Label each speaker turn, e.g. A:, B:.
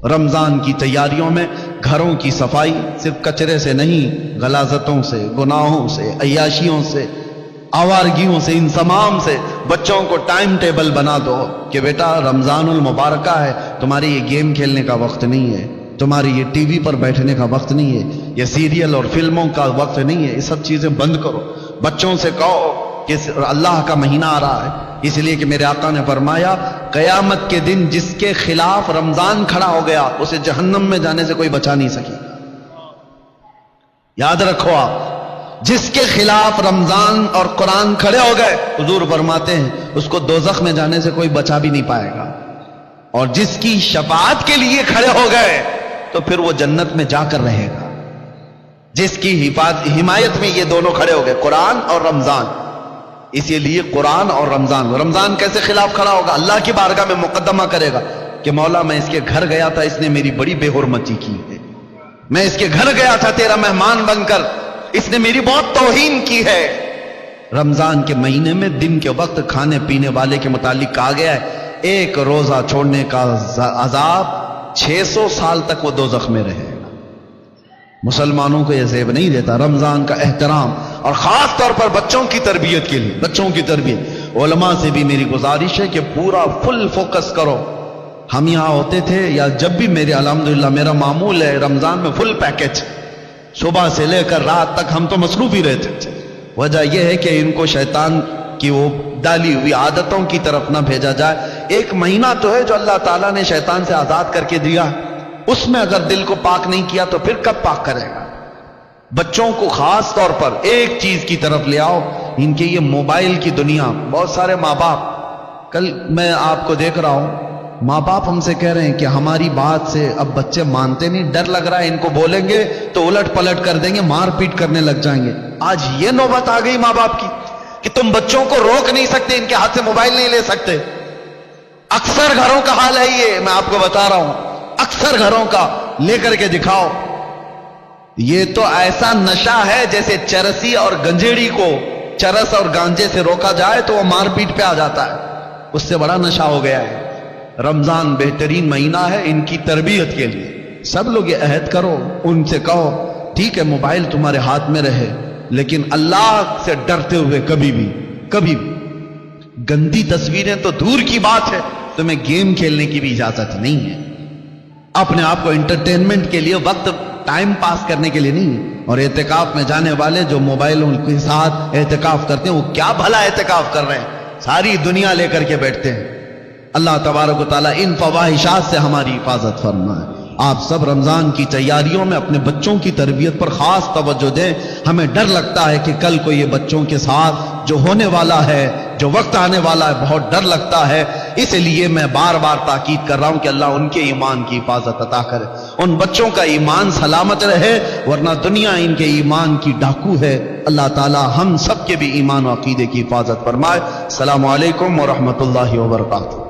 A: رمضان کی تیاریوں میں گھروں کی صفائی صرف کچرے سے نہیں، غلاظتوں سے، گناہوں سے، عیاشیوں سے، آوارگیوں سے، ان تمام سے بچوں کو ٹائم ٹیبل بنا دو کہ بیٹا رمضان المبارکہ ہے، تمہاری یہ گیم کھیلنے کا وقت نہیں ہے، تمہاری یہ ٹی وی پر بیٹھنے کا وقت نہیں ہے، یہ سیریل اور فلموں کا وقت نہیں ہے، یہ سب چیزیں بند کرو۔ بچوں سے کہو کہ اللہ کا مہینہ آ رہا ہے، اس لیے کہ میرے آقا نے فرمایا قیامت کے دن جس کے خلاف رمضان کھڑا ہو گیا اسے جہنم میں جانے سے کوئی بچا نہیں سکے۔ یاد رکھو آپ، جس کے خلاف رمضان اور قرآن کھڑے ہو گئے حضور فرماتے ہیں اس کو دوزخ میں جانے سے کوئی بچا بھی نہیں پائے گا، اور جس کی شفاعت کے لیے کھڑے ہو گئے تو پھر وہ جنت میں جا کر رہے گا۔ جس کی حمایت میں یہ دونوں کھڑے ہو گئے، قرآن اور رمضان، اسی لیے قرآن اور رمضان۔ رمضان کیسے خلاف کھڑا ہوگا؟ اللہ کی بارگاہ میں مقدمہ کرے گا کہ مولا میں اس کے گھر گیا تھا، اس نے میری بڑی بے حرمتی کی ہے، میں اس کے گھر گیا تھا تیرا مہمان بن کر، اس نے میری بہت توہین کی ہے۔ رمضان کے مہینے میں دن کے وقت کھانے پینے والے کے متعلق کہا گیا ہے ایک روزہ چھوڑنے کا عذاب 600 سال تک وہ دوزخ میں رہے گا۔ مسلمانوں کو یہ زیب نہیں دیتا رمضان کا احترام، اور خاص طور پر بچوں کی تربیت کے لیے، بچوں کی تربیت۔ علماء سے بھی میری گزارش ہے کہ پورا فل فوکس کرو۔ ہم یہاں ہوتے تھے یا جب بھی میرے الحمدللہ میرا معمول ہے رمضان میں فل پیکج، صبح سے لے کر رات تک ہم تو مصروف ہی رہتے تھے۔ وجہ یہ ہے کہ ان کو شیطان کی وہ ڈالی ہوئی عادتوں کی طرف نہ بھیجا جائے۔ ایک مہینہ تو ہے جو اللہ تعالیٰ نے شیطان سے آزاد کر کے دیا، اس میں اگر دل کو پاک نہیں کیا تو پھر کب پاک کرے گا؟ بچوں کو خاص طور پر ایک چیز کی طرف لے آؤ، ان کے یہ موبائل کی دنیا۔ بہت سارے ماں باپ، کل میں آپ کو دیکھ رہا ہوں، ماں باپ ہم سے کہہ رہے ہیں کہ ہماری بات سے اب بچے مانتے نہیں، ڈر لگ رہا ہے ان کو بولیں گے تو الٹ پلٹ کر دیں گے، مار پیٹ کرنے لگ جائیں گے۔ آج یہ نوبت آ گئی ماں باپ کی کہ تم بچوں کو روک نہیں سکتے، ان کے ہاتھ سے موبائل نہیں لے سکتے۔ اکثر گھروں کا حال ہے یہ، میں آپ کو بتا رہا ہوں، اکثر گھروں کا لے کر کے دکھاؤ۔ یہ تو ایسا نشہ ہے جیسے چرسی اور گنجیڑی کو چرس اور گانجے سے روکا جائے تو وہ مار پیٹ پہ آ جاتا ہے، اس سے بڑا نشہ ہو گیا ہے۔ رمضان بہترین مہینہ ہے ان کی تربیت کے لیے، سب لوگ یہ عہد کرو، ان سے کہو ٹھیک ہے موبائل تمہارے ہاتھ میں رہے لیکن اللہ سے ڈرتے ہوئے کبھی بھی گندی تصویریں تو دور کی بات ہے، تمہیں گیم کھیلنے کی بھی اجازت نہیں ہے، اپنے آپ کو انٹرٹینمنٹ کے لیے وقت ٹائم پاس کرنے کے لیے نہیں۔ اور اعتکاف میں جانے والے جو موبائلوں کے ساتھ اعتکاف کرتے ہیں وہ کیا بھلا اعتکاف کر رہے ہیں، ساری دنیا لے کر کے بیٹھتے ہیں۔ اللہ تبارک و تعالیٰ ان فواحشات سے ہماری حفاظت فرمائے۔ آپ سب رمضان کی تیاریوں میں اپنے بچوں کی تربیت پر خاص توجہ دیں۔ ہمیں ڈر لگتا ہے کہ کل کو یہ بچوں کے ساتھ جو ہونے والا ہے، جو وقت آنے والا ہے، بہت ڈر لگتا ہے۔ اس لیے میں بار بار تاکید کر رہا ہوں کہ اللہ ان کے ایمان کی حفاظت عطا کرے، ان بچوں کا ایمان سلامت رہے، ورنہ دنیا ان کے ایمان کی ڈاکو ہے۔ اللہ تعالی ہم سب کے بھی ایمان و عقیدے کی حفاظت فرمائے۔ السلام علیکم ورحمۃ اللہ وبرکاتہ۔